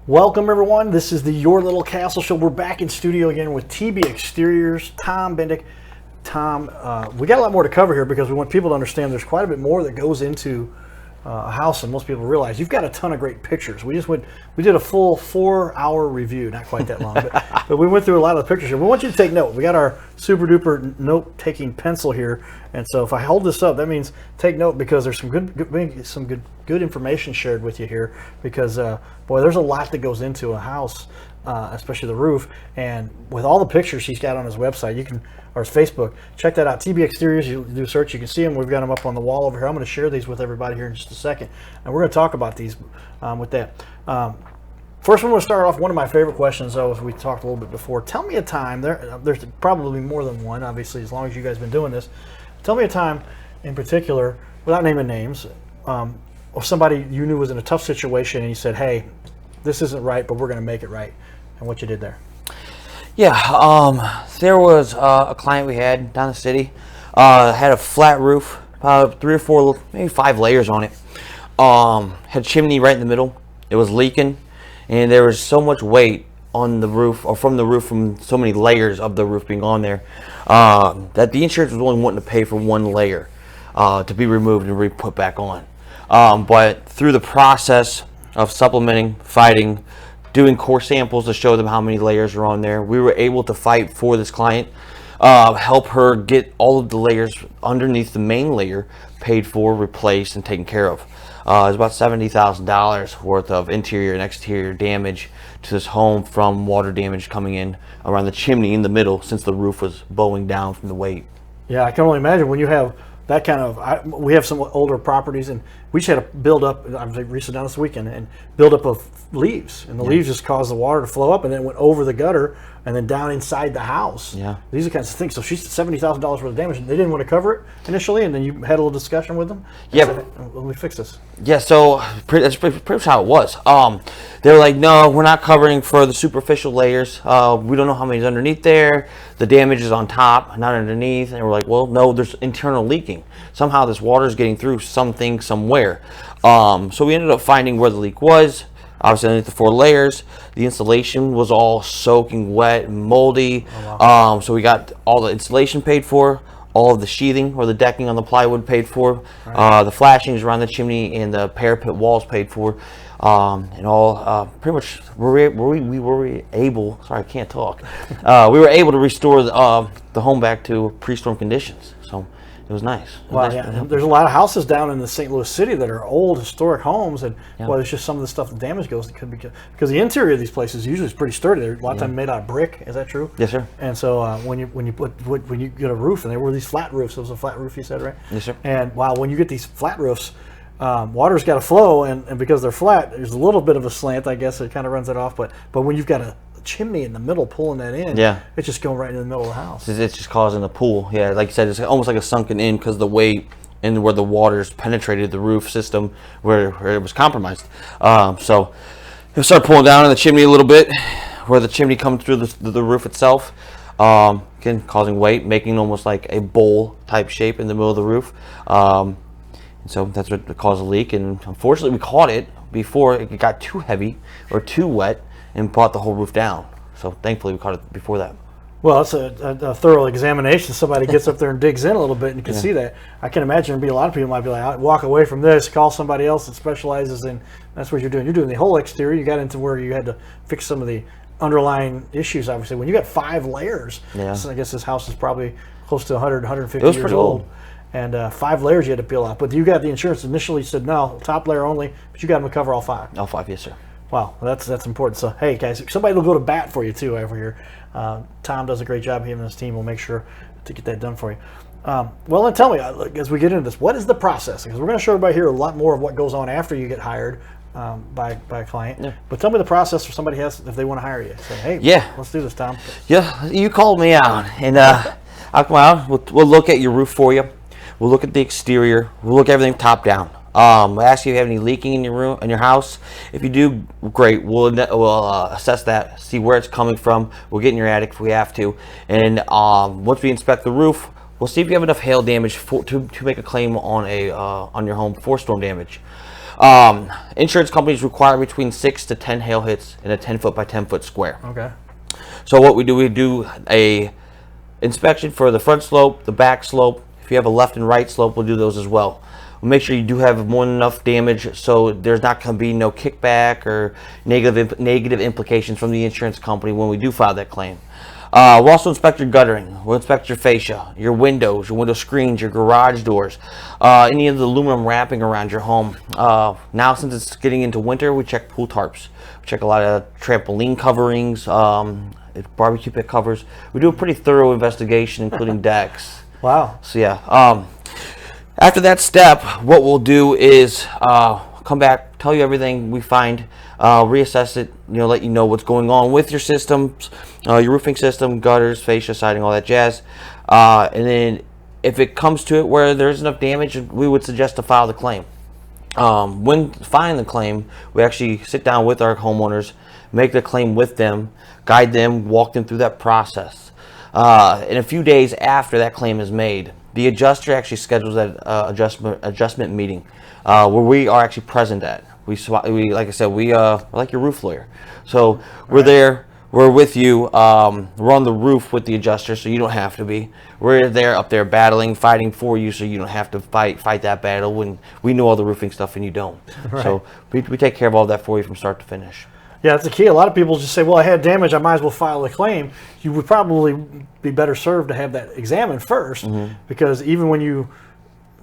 Welcome everyone. This is the Your Little Castle Show. We're back in studio again with TB Exteriors, Tom Bendyk. Tom, we got a lot more to cover here because we want people to understand there's quite a bit more that goes into a house than most people realize. You've got a ton of great pictures. We did a full 4-hour review, not quite that long, but we went through a lot of the pictures here. We want you to take note. We got our super duper note taking pencil here, and so if I hold this up, that means take note because there's some good information shared with you here. Because boy, there's a lot that goes into a house, especially the roof. And with all the pictures he's got on his website, or his Facebook, check that out. TB Exteriors, you do a search, you can see them. We've got them up on the wall over here. I'm going to share these with everybody here in just a second, and we're going to talk about these with that. First, I'm going to start off one of my favorite questions, though, as we talked a little bit before. Tell me a time, there's probably more than one, obviously, as long as you guys have been doing this. Tell me a time in particular, without naming names, or somebody you knew was in a tough situation and you said, hey, this isn't right, but we're going to make it right, and what you did there. Yeah, there was a client we had down the city, had a flat roof, 3 or 4, maybe 5 layers on it. Had a chimney right in the middle. It was leaking, and there was so much weight on the roof, or from the roof, from so many layers of the roof being on there, that the insurance was only wanting to pay for 1 layer to be removed and re-put back on. But through the process of supplementing, fighting, doing core samples to show them how many layers are on there, we were able to fight for this client, help her get all of the layers underneath the main layer paid for, replaced, and taken care of. It was about $70,000 worth of interior and exterior damage to this home from water damage coming in around the chimney in the middle, since the roof was bowing down from the weight. Yeah, I can only imagine when you have that kind of, we have some older properties, and we just had a build up, I was recently down this weekend, and build up of leaves, and the leaves just caused the water to flow up, and then it went over the gutter and then down inside the house. Yeah, these are kinds of things. So she's $70,000 worth of damage. They didn't want to cover it initially, and then you had a little discussion with them. Yeah, said, let me fix this. Yeah, so that's pretty much how it was. They were like, no, we're not covering for the superficial layers. We don't know how many's underneath there. The damage is on top, not underneath. And we're like, well, no, there's internal leaking. Somehow this water is getting through something somewhere. So we ended up finding where the leak was. Obviously, underneath the 4 layers, the insulation was all soaking wet and moldy. Oh, wow. So we got all the insulation paid for, all of the sheathing or the decking on the plywood paid for, right. The flashings around the chimney and the parapet walls paid for, and all pretty much we were able. Sorry, I can't talk. We were able to restore the home back to pre-storm conditions. So it was nice. Wow, yeah. There's a lot of houses down in the St. Louis city that are old historic homes, and well, it's just some of the stuff, the damage goes. It could be because the interior of these places usually is pretty sturdy. They're a lot of time made out of brick. Is that true? Yes, sir. And so when you get a roof, and there were these flat roofs. It was a flat roof, you said, right? Yes, sir. And wow, when you get these flat roofs, water's got to flow, and because they're flat, there's a little bit of a slant, I guess. It kind of runs it off, but when you've got a chimney in the middle pulling that in, it's just going right in the middle of the house. It's just causing a pool. Yeah, like you said, it's almost like a sunken in because the weight and where the water's penetrated the roof system where it was compromised. So it started pulling down in the chimney a little bit, where the chimney comes through the roof itself. Again, causing weight, making almost like a bowl type shape in the middle of the roof. And so that's what caused a leak. And unfortunately, we caught it before it got too heavy or too wet and brought the whole roof down. So thankfully we caught it before that. Well, it's a thorough examination. Somebody gets up there and digs in a little bit, and you can see that. I can imagine there'd be a lot of people might be like, walk away from this, call somebody else that specializes in, that's what you're doing. You're doing the whole exterior. You got into where you had to fix some of the underlying issues, obviously. When you got 5 layers, so I guess this house is probably close to 100, 150 years pretty old. And 5 layers you had to peel off. But you got the insurance initially said, no, top layer only, but you got them to cover all 5. All 5, yes, sir. Wow, that's important. So, hey, guys, somebody will go to bat for you, too, over here. Tom does a great job. He and his team will make sure to get that done for you. Well, then tell me, as we get into this, what is the process? Because we're going to show everybody here a lot more of what goes on after you get hired by a client. Yeah. But tell me the process for somebody else if they want to hire you. Say, hey, let's do this, Tom. Yeah, you called me out, and I'll come out. We'll look at your roof for you. We'll look at the exterior. We'll look at everything top down. We'll ask you if you have any leaking in your room, in your house. If you do, great. We'll assess that, see where it's coming from. We'll get in your attic if we have to, and once we inspect the roof, we'll see if you have enough hail damage to make a claim on your home for storm damage. Insurance companies require between 6 to 10 hail hits in a 10-foot by 10-foot square. Okay. So what we do a inspection for the front slope, the back slope. If you have a left and right slope, we'll do those as well. We'll make sure you do have more than enough damage so there's not going to be no kickback or negative implications from the insurance company when we do file that claim. We'll also inspect your guttering. We'll inspect your fascia, your windows, your window screens, your garage doors, any of the aluminum wrapping around your home. Now, since it's getting into winter, we check pool tarps. We check a lot of trampoline coverings, barbecue pit covers. We do a pretty thorough investigation, including decks. Wow. So yeah. After that step, what we'll do is come back, tell you everything we find, reassess it, let you know what's going on with your systems, your roofing system, gutters, fascia, siding, all that jazz. And then if it comes to it where there's enough damage, we would suggest to file the claim. When filing the claim, we actually sit down with our homeowners, make the claim with them, guide them, walk them through that process. In a few days after that claim is made, the adjuster actually schedules that adjustment meeting where we are actually present at. We like I said, we're like your roof lawyer. So we're there, we're with you, we're on the roof with the adjuster, so you don't have to be. We're there up there battling, fighting for you, so you don't have to fight that battle when we know all the roofing stuff and you don't. Right. So we take care of all that for you from start to finish. Yeah, that's the key. A lot of people just say, well, I had damage, I might as well file a claim. You would probably be better served to have that examined first, because even when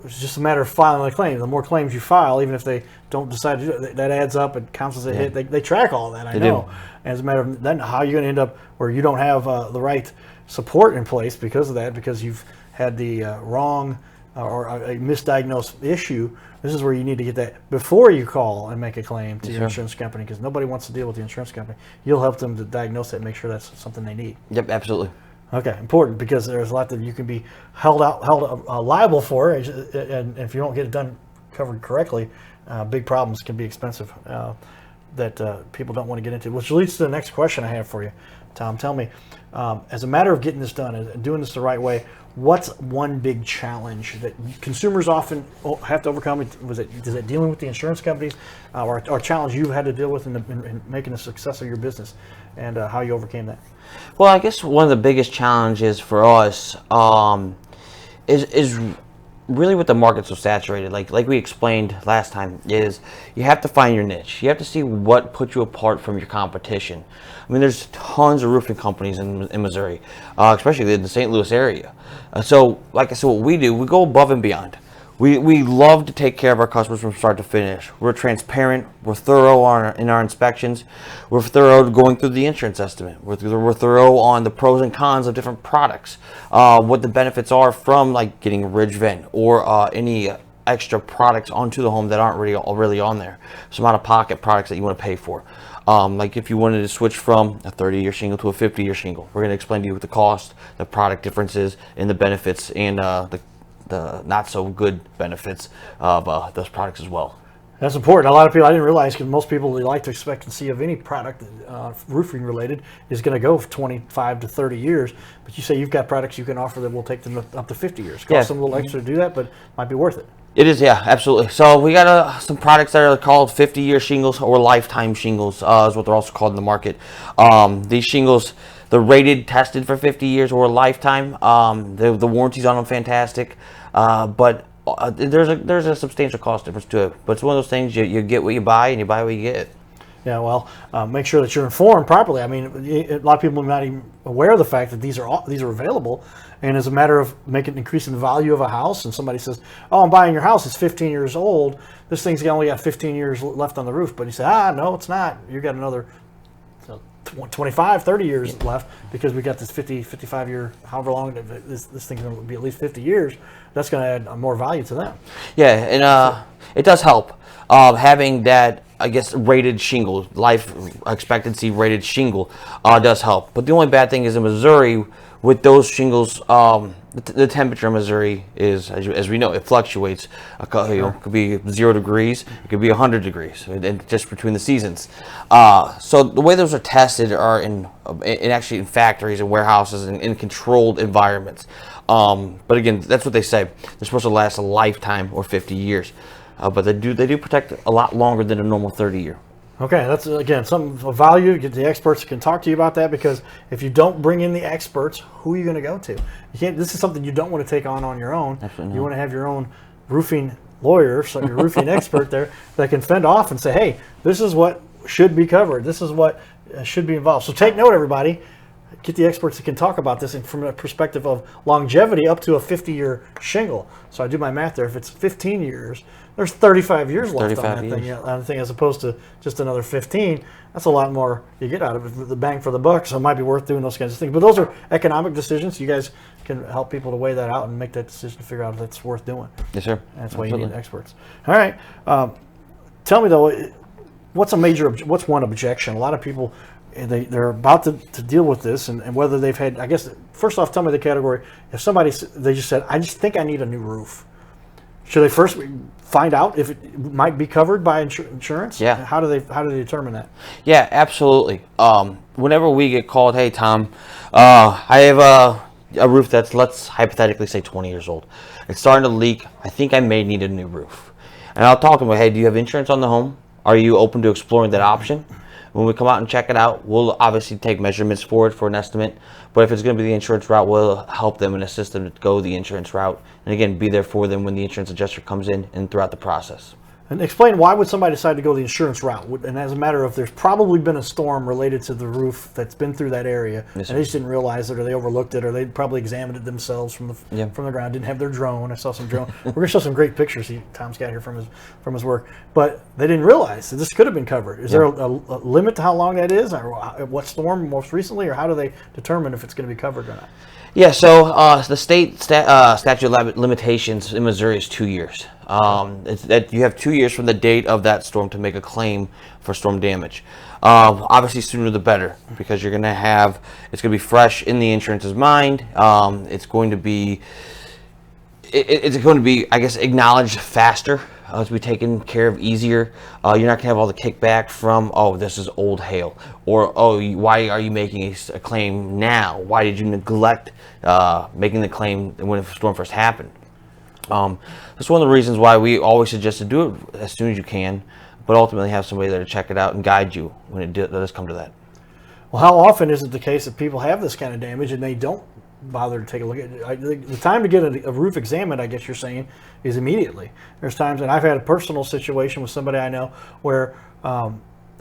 it's just a matter of filing a claim. The more claims you file, even if they don't decide to do it, that adds up. It counts as a hit. They track all that, I know. And as a matter of then, how you're going to end up where you don't have the right support in place because of that, because you've had the wrong or a misdiagnosed issue. This is where you need to get that before you call and make a claim to your insurance company, because nobody wants to deal with the insurance company. You'll help them to diagnose it and make sure that's something they need. Yep, absolutely. Okay, important, because there's a lot that you can be held liable for, and if you don't get it covered correctly, big problems can be expensive that people don't want to get into. Which leads to the next question I have for you, Tom. Tell me, as a matter of getting this done and doing this the right way, what's one big challenge that consumers often have to overcome? Is it dealing with the insurance companies, or a challenge you've had to deal with in making a success of your business, and how you overcame that? Well, I guess one of the biggest challenges for us is really with the market so saturated. Like we explained last time, is you have to find your niche. You have to see what puts you apart from your competition. I mean, there's tons of roofing companies in Missouri, especially in the St. Louis area. So, like I said, what we do, we go above and beyond. We love to take care of our customers from start to finish. We're transparent. We're thorough in our inspections. We're thorough going through the insurance estimate. We're thorough on the pros and cons of different products, what the benefits are from like getting a ridge vent or any extra products onto the home that aren't really on there. Some out-of-pocket products that you want to pay for. Like if you wanted to switch from a 30-year shingle to a 50-year shingle, we're going to explain to you what the cost, the product differences, and the benefits, and the not so good benefits of those products as well. That's important. A lot of people, I didn't realize, because most people, they like to expect and see of any product roofing related is going to go for 25 to 30 years. But you say you've got products you can offer that will take them up to 50 years. Costs them a little extra to do that, but might be worth it. It is, yeah, absolutely. So we got some products that are called 50-year shingles or lifetime shingles, is what they're also called in the market. These shingles, they're rated, tested for 50 years or a lifetime. The warranties on them fantastic, but there's a substantial cost difference to it. But it's one of those things you get what you buy, and you buy what you get. Yeah, well, make sure that you're informed properly. I mean, a lot of people are not even aware of the fact that these are available. And as a matter of increasing the value of a house, and somebody says, "Oh, I'm buying your house. It's 15 years old. This thing's only got 15 years left on the roof." But you say, no, it's not. You got another 25, 30 years left, because we got this 50, 55 year, however long this thing's going to be, at least 50 years. That's going to add more value to them. Yeah, and it does help having that, I guess, rated shingle, life expectancy rated shingle does help. But the only bad thing is in Missouri, with those shingles, the temperature in Missouri is, as we know, it fluctuates. It could be 0 degrees, it could be 100 degrees, and just between the seasons. So the way those are tested are in actually in factories and warehouses and in controlled environments. But again, that's what they say. They're supposed to last a lifetime or 50 years. but they do protect a lot longer than a normal 30-year. Okay, that's again something of value. Get the experts who can talk to you about that, because if you don't bring in the experts, who are you going to go to? You can't. This is something you don't want to take on your own. Absolutely You not. want to have your own roofing lawyer, so your roofing expert there that can fend off and say, hey, this is what should be covered. This is what should be involved. So take note, everybody. Get the experts that can talk about this, and from a perspective of longevity up to a 50-year shingle. So I do my math there. If it's 15 years, there's 35 years left 35 on that thing, years. as opposed to just another 15. That's a lot more you get out of it, the bang for the buck. So it might be worth doing those kinds of things. But those are economic decisions. You guys can help people to weigh that out and make that decision to figure out if it's worth doing. Yes, sir. And that's why you Absolutely. need experts. All right. Tell me though, what's one objection? A lot of people, they're about to deal with this, and whether they've had, I guess, first off, tell me the category. If they just said, I just think I need a new roof, should they first find out if it might be covered by insurance? Yeah. How do they determine that? Yeah, absolutely. Whenever we get called, hey, Tom, I have a roof that's, let's hypothetically say 20 years old. It's starting to leak. I think I may need a new roof. And I'll talk to them, hey, do you have insurance on the home? Are you open to exploring that option? When we come out and check it out, we'll obviously take measurements for it for an estimate. But if it's going to be the insurance route, we'll help them and assist them to go the insurance route. And again, be there for them when the insurance adjuster comes in and throughout the process. And explain, why would somebody decide to go the insurance route? And as a matter of, there's probably been a storm related to the roof that's been through that area, Yes, and sir. they just didn't realize it, or they overlooked it, or they probably examined it themselves from the Yeah. from the ground. Didn't have their drone. I saw some drone. We're gonna show some great pictures Tom's got here from his work, but they didn't realize that this could have been covered. Is there a limit to how long that is, or what storm most recently, or how do they determine if it's going to be covered or not? Yeah, so the state statute of limitations in Missouri is 2 years. It's that you have 2 years from the date of that storm to make a claim for storm damage. Obviously, sooner the better, because it's going to be fresh in the insurance's mind. It's going to be, I guess, acknowledged faster. To be taken care of easier. You're not going to have all the kickback from, oh, this is old hail, or, oh, why are you making a claim now? Why did you neglect making the claim when the storm first happened? That's one of the reasons why we always suggest to do it as soon as you can, but ultimately have somebody there to check it out and guide you when it does come to that. Well, how often is it the case that people have this kind of damage and they don't bother to take a look at it? The time to get a roof examined, I guess you're saying, is immediately. There's times, and I've had a personal situation with somebody I know where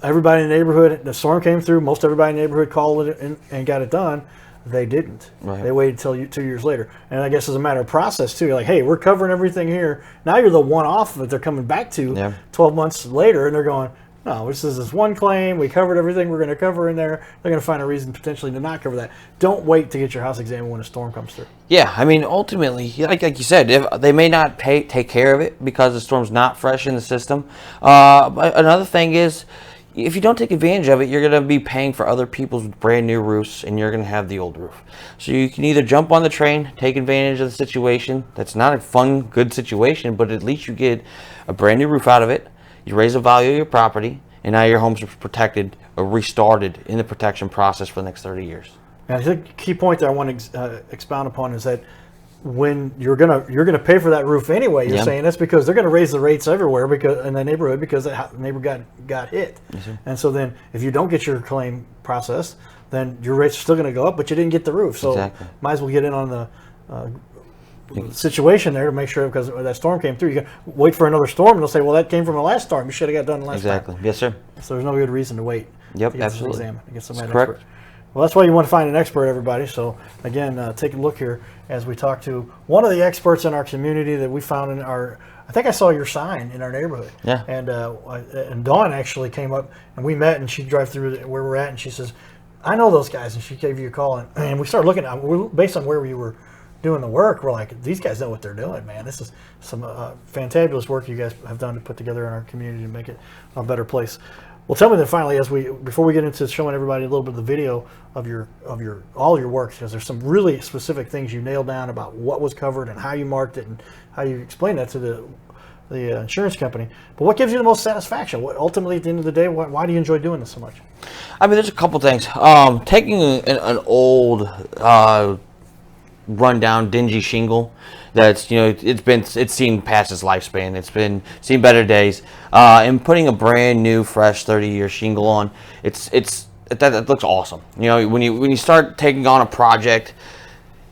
everybody in the neighborhood, the storm came through, most everybody in the neighborhood called it and got it done. They didn't. Right. They waited till 2 years later. And I guess it's a matter of process too. You're like, hey, we're covering everything here. Now you're the one-off that they're coming back to 12 months later, and they're going, no, this is this one claim. We covered everything we're going to cover in there. They're going to find a reason potentially to not cover that. Don't wait to get your house examined when a storm comes through. Yeah, I mean, ultimately, like you said, if they may not take care of it because the storm's not fresh in the system. But another thing is, if you don't take advantage of it, you're going to be paying for other people's brand new roofs, and you're going to have the old roof. So you can either jump on the train, take advantage of the situation. That's not a fun, good situation, but at least you get a brand new roof out of it. You raise the value of your property, and now your home's protected or restarted in the protection process for the next 30 years. And I think the key point that I want to expound upon is that when you're gonna pay for that roof anyway, you're saying that's because they're gonna raise the rates everywhere because in the neighborhood because that neighbor got hit. Yes, and so then if you don't get your claim processed, then your rates are still gonna go up, but you didn't get the roof. So Exactly. might as well get in on the situation there to make sure, because that storm came through. You can wait for another storm and they'll say, well, that came from the last storm. You should have got done the last Exactly. time. Yes, sir. So there's no good reason to wait. Yep, to get this absolutely. examined, to get somebody That's an correct. expert. Well, that's why you want to find an expert, everybody. So again, take a look here as we talk to one of the experts in our community that we found in our. I think I saw your sign in our neighborhood. Yeah. And Dawn actually came up and we met, and she'd drive through where we're at, and she says, "I know those guys," and she gave you a call, and we started looking at based on where you were doing the work. We're like, these guys know what they're doing, man. This is some fantabulous work you guys have done to put together in our community to make it a better place. Well, tell me then finally, before we get into showing everybody a little bit of the video of all your work, because there's some really specific things you nailed down about what was covered and how you marked it and how you explained that to the insurance company. But what gives you the most satisfaction? What ultimately, at the end of the day, why do you enjoy doing this so much? I mean, there's a couple things. Taking an old, rundown, dingy shingle that's, it's seen past its lifespan. It's been seen better days. And putting a brand new, fresh 30-year shingle on, that looks awesome. When you start taking on a project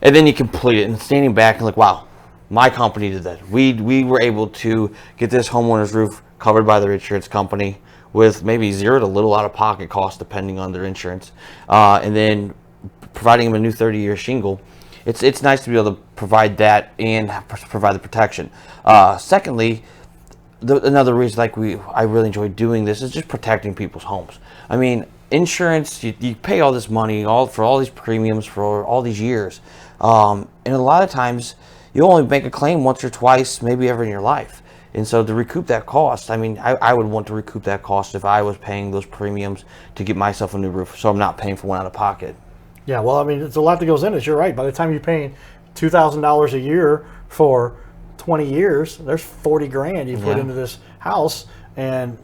and then you complete it and standing back and like, wow, my company did that. We were able to get this homeowner's roof covered by their insurance company with maybe zero to little out-of-pocket cost depending on their insurance, and then providing them a new 30-year shingle. It's nice to be able to provide that and provide the protection. Secondly, another reason I really enjoy doing this is just protecting people's homes. I mean, insurance, you pay all this money for all these premiums for all these years, and a lot of times you only make a claim once or twice, maybe ever in your life. And so to recoup that cost, I mean, I would want to recoup that cost if I was paying those premiums to get myself a new roof, so I'm not paying for one out of pocket. Yeah, well, I mean, it's a lot that goes in it. You're right. By the time you're paying $2,000 a year for 20 years, there's 40 grand you put into this house, and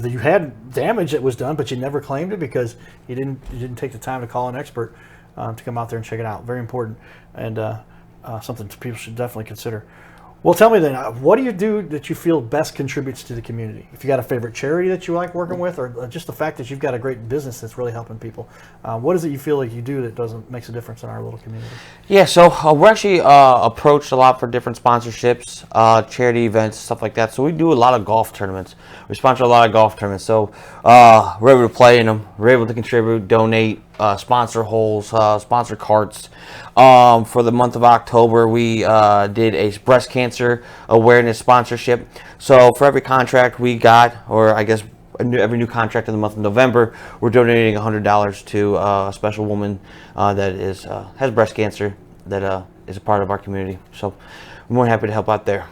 you had damage that was done, but you never claimed it because you didn't take the time to call an expert to come out there and check it out. Very important, and something people should definitely consider. Well, tell me then, what do you do that you feel best contributes to the community? If you got a favorite charity that you like working with, or just the fact that you've got a great business that's really helping people, what is it you feel like you do that makes a difference in our little community? Yeah, so we're actually approached a lot for different sponsorships, charity events, stuff like that. So we do a lot of golf tournaments. We sponsor a lot of golf tournaments. So we're able to play in them. We're able to contribute, donate, sponsor holes, sponsor carts. For the month of October, we did a breast cancer awareness sponsorship. So for every contract we got, or I guess every new contract in the month of November, we're donating $100 to a special woman that has breast cancer that is a part of our community. So we're more happy to help out there.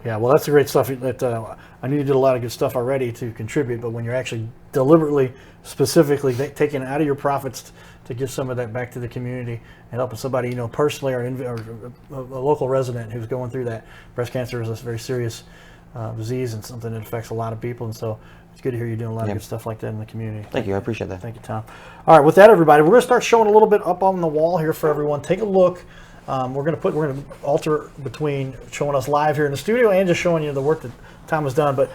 Yeah, well, that's the great stuff. I knew you did a lot of good stuff already to contribute, but when you're actually deliberately, specifically taking out of your profits to give some of that back to the community and helping somebody, personally, or a local resident who's going through that. Breast cancer is a very serious disease and something that affects a lot of people, and so it's good to hear you doing a lot of good stuff like that in the community. Thank you. I appreciate that. Thank you, Tom. All right, with that, everybody, we're going to start showing a little bit up on the wall here for everyone. Take a look. We're going to alter between showing us live here in the studio and just showing you the work that Tom has done. But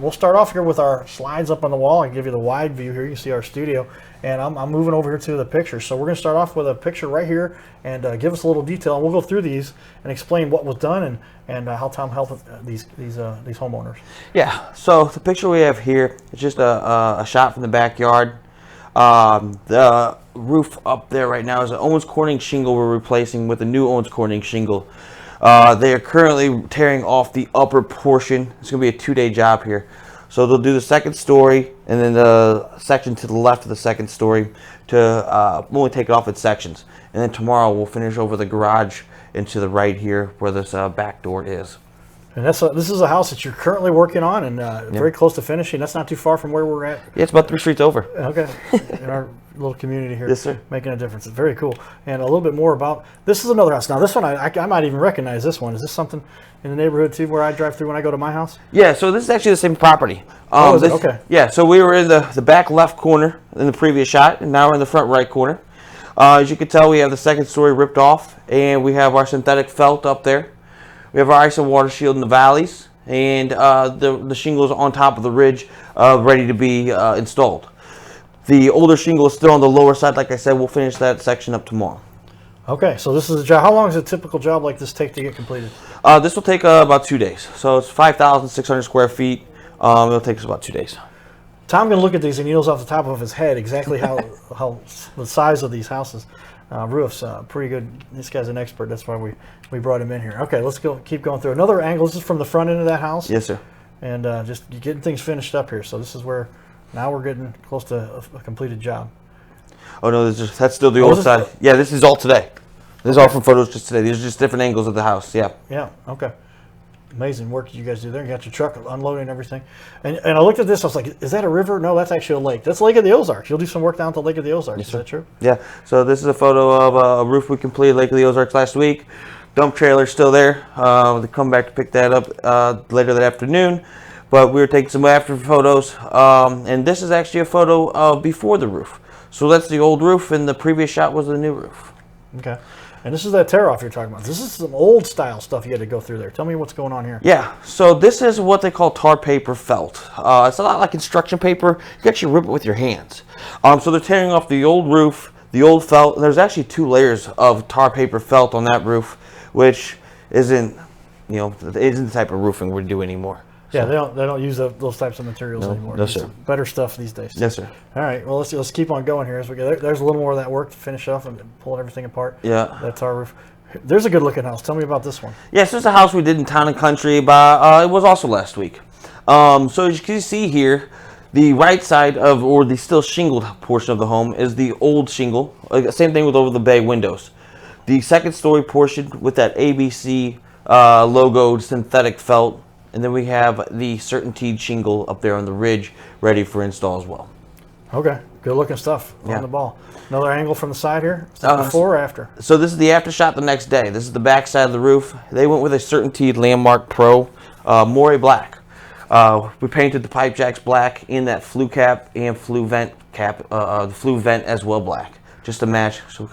we'll start off here with our slides up on the wall and give you the wide view here. You can see our studio, and I'm moving over here to the pictures. So we're going to start off with a picture right here and give us a little detail. And we'll go through these and explain what was done and how Tom helped these homeowners. Yeah. So the picture we have here is just a shot from the backyard. The roof up there right now is an Owens Corning shingle we're replacing with a new Owens Corning shingle. They are currently tearing off the upper portion. It's going to be a 2-day job here. So they'll do the second story and then the section to the left of the second story to only take it off in sections. And then tomorrow we'll finish over the garage and to the right here where this back door is. And this is a house that you're currently working on and very close to finishing. That's not too far from where we're at. Yeah, it's about 3 streets over. Okay, in our little community here. Yes, sir. Making a difference. It's very cool. And a little bit more about, this is another house. Now this one, I might even recognize this one. Is this something in the neighborhood too where I drive through when I go to my house? Yeah, so this is actually the same property. Is it? Okay. Yeah, so we were in the back left corner in the previous shot, and now we're in the front right corner. As you can tell, we have the second story ripped off, and we have our synthetic felt up there. We have our ice and water shield in the valleys, and the shingles on top of the ridge ready to be installed. The older shingle is still on the lower side. Like I said, we'll finish that section up tomorrow. Okay, so this is a job. How long does a typical job like this take to get completed? This will take about 2 days. So it's 5,600 square feet. It'll take us about 2 days. Tom can look at these and he knows off the top of his head exactly how the size of these houses. Roofs, pretty good. This guy's an expert. That's why we brought him in here. Okay, let's keep going through. Another angle. This is from the front end of that house. Yes, sir. And just getting things finished up here. So this is where now we're getting close to a completed job. Oh no, that's still the old side. Yeah, this is all today. This is all from photos just today. These are just different angles of the house. Yeah. Yeah. Okay. Amazing work you guys do there. You got your truck unloading and everything. And I looked at this. I was like, is that a river? No, that's actually a lake. That's Lake of the Ozarks. You'll do some work down at the Lake of the Ozarks. Yes, is that true? Yeah. So this is a photo of a roof we completed Lake of the Ozarks last week. Dump trailer's still there. They come back to pick that up later that afternoon. But we were taking some after photos. And this is actually a photo of before the roof. So that's the old roof, and the previous shot was the new roof. Okay. And this is that tear off you're talking about. This is some old style stuff you had to go through there. Tell me what's going on here. Yeah, so this is what they call tar paper felt. It's a lot like construction paper. You can actually rip it with your hands. So they're tearing off the old roof, the old felt. There's actually 2 layers of tar paper felt on that roof, which isn't the type of roofing we do anymore. Yeah, they don't use those types of materials anymore. No, sir. Better stuff these days. Yes, sir. All right. Well, let's keep on going here as we go. There's a little more of that work to finish off and pulling everything apart. Yeah. That tar roof. There's a good looking house. Tell me about this one. Yes, this is a house we did in Town and Country, but it was also last week. So as you can see here, the right side or the still shingled portion of the home is the old shingle. Same thing with over the bay windows. The second story portion with that ABC logoed synthetic felt. And then we have the CertainTeed shingle up there on the ridge ready for install as well. Okay, good looking stuff on the ball. Another angle from the side here? Is that before or after? So this is the after shot the next day. This is the back side of the roof. They went with a CertainTeed Landmark Pro Moray Black. We painted the pipe jacks black in that flue cap and flue vent cap, the flue vent as well black, just to match so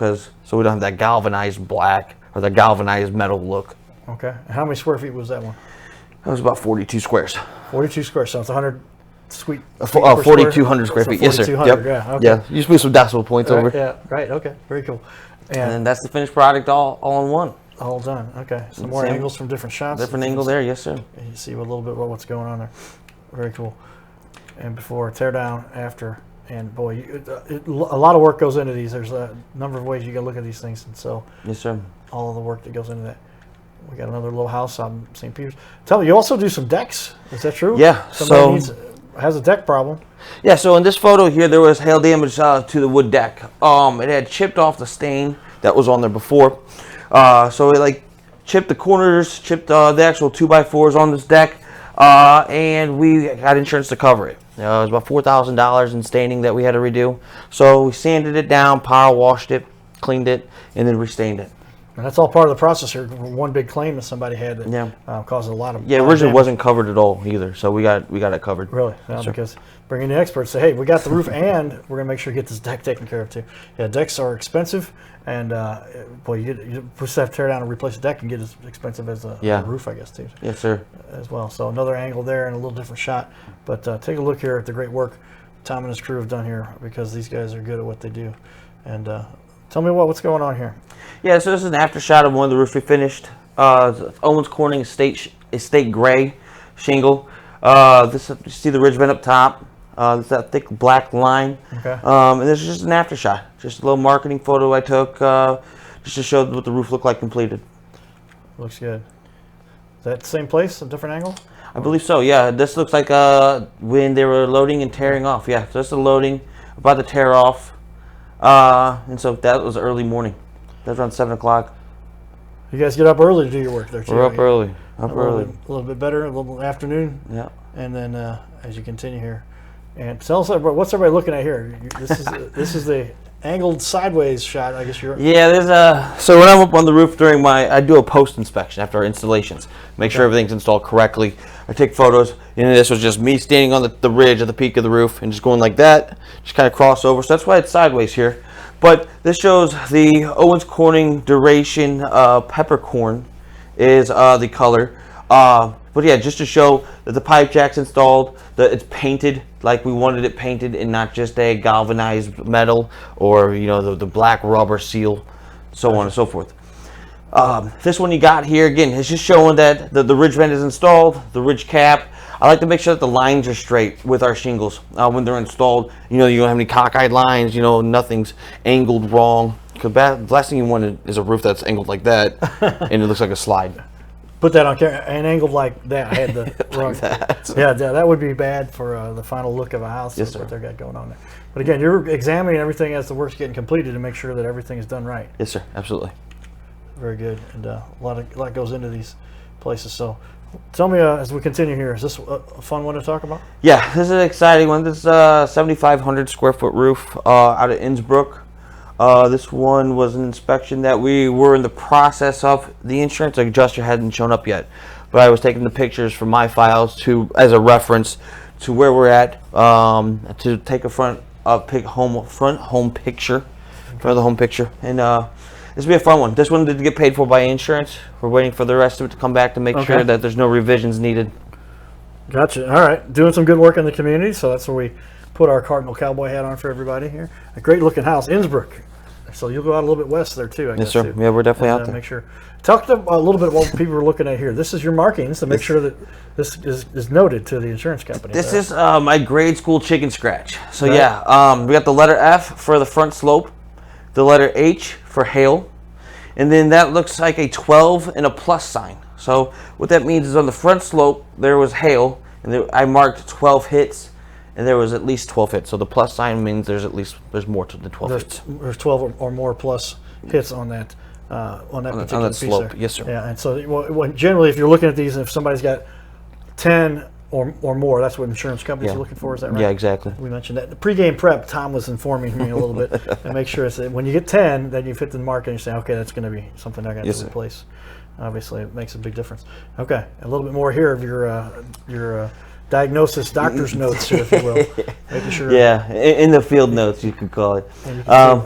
we don't have that galvanized black or the galvanized metal look. Okay, how many square feet was that one? That was about 42 squares. 42 squares, so it's 100 square 4,200 square feet. Yes, sir. Yep. Yeah, okay. Yeah, you just move some decimal points over. Yeah, right, okay, very cool. And then that's the finished product all in one. All done, okay. Some more angles from different shots. Different angle there, yes, sir. You see a little bit what's going on there. Very cool. And before, tear down, after, and boy, a lot of work goes into these. There's a number of ways you can look at these things, and so yes, sir. All of the work that goes into that. We got another little house on St. Peter's. Tell me, you also do some decks. Is that true? Yeah. Somebody has a deck problem. Yeah. So in this photo here, there was hail damage to the wood deck. It had chipped off the stain that was on there before. So it chipped the corners, chipped the actual 2x4s on this deck, and we got insurance to cover it. It was about $4,000 in staining that we had to redo. So we sanded it down, power washed it, cleaned it, and then restained it. And that's all part of the process here. One big claim that somebody had that caused a lot of originally wasn't covered at all either, so we got it covered. Really? No, because bringing the experts say, hey, we got the roof and we're gonna make sure you get this deck taken care of too. Yeah, decks are expensive, and boy, you just have to tear down and replace the deck and get as expensive as a roof, I guess too. Yes, sir. As well. So another angle there and a little different shot. But take a look here at the great work Tom and his crew have done here, because these guys are good at what they do. And tell me what's going on here. Yeah, so this is an after shot of one of the roofs we finished. Owens Corning Estate Gray shingle. You see the ridge vent up top. There's that thick black line. Okay. And this is just an after shot. Just a little marketing photo I took just to show what the roof looked like completed. Looks good. Is that the same place, a different angle? I believe so, yeah. This looks like when they were loading and tearing off. Yeah, so this is the loading, about to tear off. And so that was early morning. That was around 7 o'clock. You guys get up early to do your work there too. We're up early. A little bit better, a little afternoon. Yeah. And then as you continue here, and tell us what's everybody looking at here. This is the angled sideways shot. I guess you're. Yeah, there's so when I'm up on the roof I do a post inspection after our installations, make sure everything's installed correctly. I take photos, and this was just me standing on the ridge at the peak of the roof and just going like that, just kind of cross over. So that's why it's sideways here. But this shows the Owens Corning Duration Peppercorn is the color. But yeah, just to show that the pipe jack's installed, that it's painted like we wanted it painted, and not just a galvanized metal or the black rubber seal, so on and so forth. This one you got here again, it's just showing that the ridge vent is installed, the ridge cap. I like to make sure that the lines are straight with our shingles when they're installed. You don't have any cockeyed lines. Nothing's angled wrong. Because the last thing you want is a roof that's angled like that, and it looks like a slide. Put that on camera, and angled like that. I had the wrong. That. Yeah, that would be bad for the final look of a house. Yes, sir. What they've got going on there. But again, you're examining everything as the work's getting completed to make sure that everything is done right. Yes, sir. Absolutely. Very good, and a lot goes into these places. So, tell me as we continue here, is this a fun one to talk about? Yeah, this is an exciting one. This is a 7,500 square foot roof out of Innsbruck. This one was an inspection that we were in the process of. The insurance adjuster hadn't shown up yet, but I was taking the pictures from my files as a reference to where we're at, to take a front home picture, and This will be a fun one. This one did get paid for by insurance. We're waiting for the rest of it to come back to make sure that there's no revisions needed. Gotcha. All right. Doing some good work in the community, so that's where we put our Cardinal Cowboy hat on for everybody here. A great looking house, Innsbruck. So you'll go out a little bit west there too, I guess. Yes, sir. Too. Yeah, we're definitely out there. Make sure. Talk to a little bit about what people are looking at here. This is your markings to make sure that this is noted to the insurance company. This is my grade school chicken scratch. So yeah, we got the letter F for the front slope, the letter H for hail, and then that looks like a 12 and a plus sign. So what that means is on the front slope there was hail, and I marked 12 hits, and there was at least 12 hits. So the plus sign means there's more to the 12 hits. There's 12 or more plus hits on that particular piece slope. there. Yes, sir. Yeah, and so generally, if you're looking at these, and if somebody's got 10 or more, that's what insurance companies are looking for. Is that right? Yeah, exactly. We mentioned that. The pregame prep, Tom was informing me a little bit, and make sure it's when you get 10, then you've hit the mark, and you say, okay, that's going to be something I got to replace. Obviously, it makes a big difference. Okay, a little bit more here of your diagnosis, doctor's notes, if you will. Making sure. Yeah, in the field notes, you could call it. And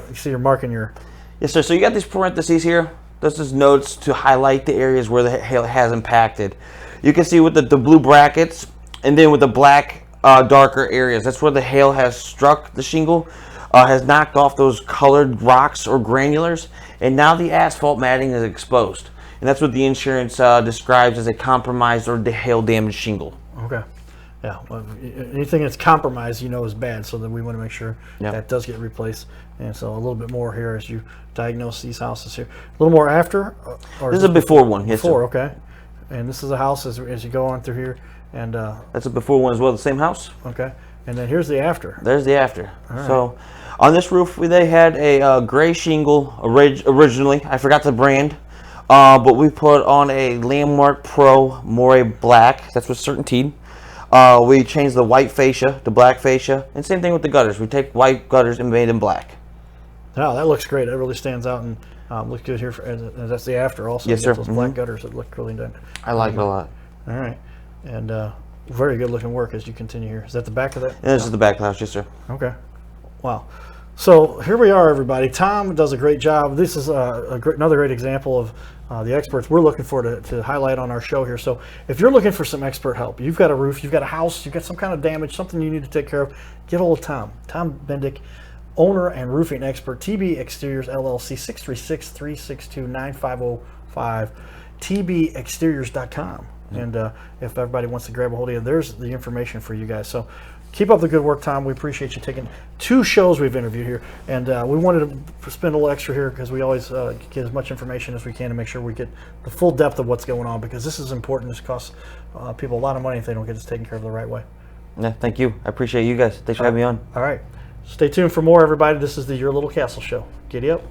you see you're marking your. Yes, sir. So you got these parentheses here. This is notes to highlight the areas where the hail has impacted. You can see with the blue brackets, and then with the black darker areas. That's where the hail has struck the shingle, has knocked off those colored rocks or granulars, and now the asphalt matting is exposed. And that's what the insurance describes as a compromised or hail damaged shingle. Okay. Yeah. Well, anything that's compromised, is bad. So then we want to make sure that does get replaced. And so a little bit more here as you diagnose these houses here. A little more after. Or this is a before one. Yes, before. sir. Okay. And this is a house as you go on through here. And that's a before one as well. The same house. Okay. And then here's the after. There's the after. Right. So on this roof, they had a gray shingle originally. I forgot the brand. But we put on a Landmark Pro Moray Black. That's with CertainTeed. We changed the white fascia to black fascia. And same thing with the gutters. We take white gutters and made them black. Oh, that looks great. That really stands out and looks good here. That's the after also. Yes, sir. Those black gutters that look really nice. I like it a lot. All right. And very good looking work as you continue here. Is that the back of that? And this is the back of the house, yes, sir. Okay. Wow. So here we are, everybody. Tom does a great job. This is another great example of the experts we're looking for to highlight on our show here. So if you're looking for some expert help, you've got a roof, you've got a house, you've got some kind of damage, something you need to take care of, get hold of Tom. Tom Bendyk, owner and roofing expert, TB Exteriors LLC, 636-362-9505, tbexteriors.com. And if everybody wants to grab a hold of you, there's the information for you guys. So keep up the good work, Tom. We appreciate you taking 2 shows we've interviewed here. And we wanted to spend a little extra here because we always get as much information as we can to make sure we get the full depth of what's going on, because this is important. This costs people a lot of money if they don't get this taken care of the right way. Yeah, thank you. I appreciate you guys. Thanks for having me on. All right. Stay tuned for more, everybody. This is the Your Little Castle Show. Giddy up.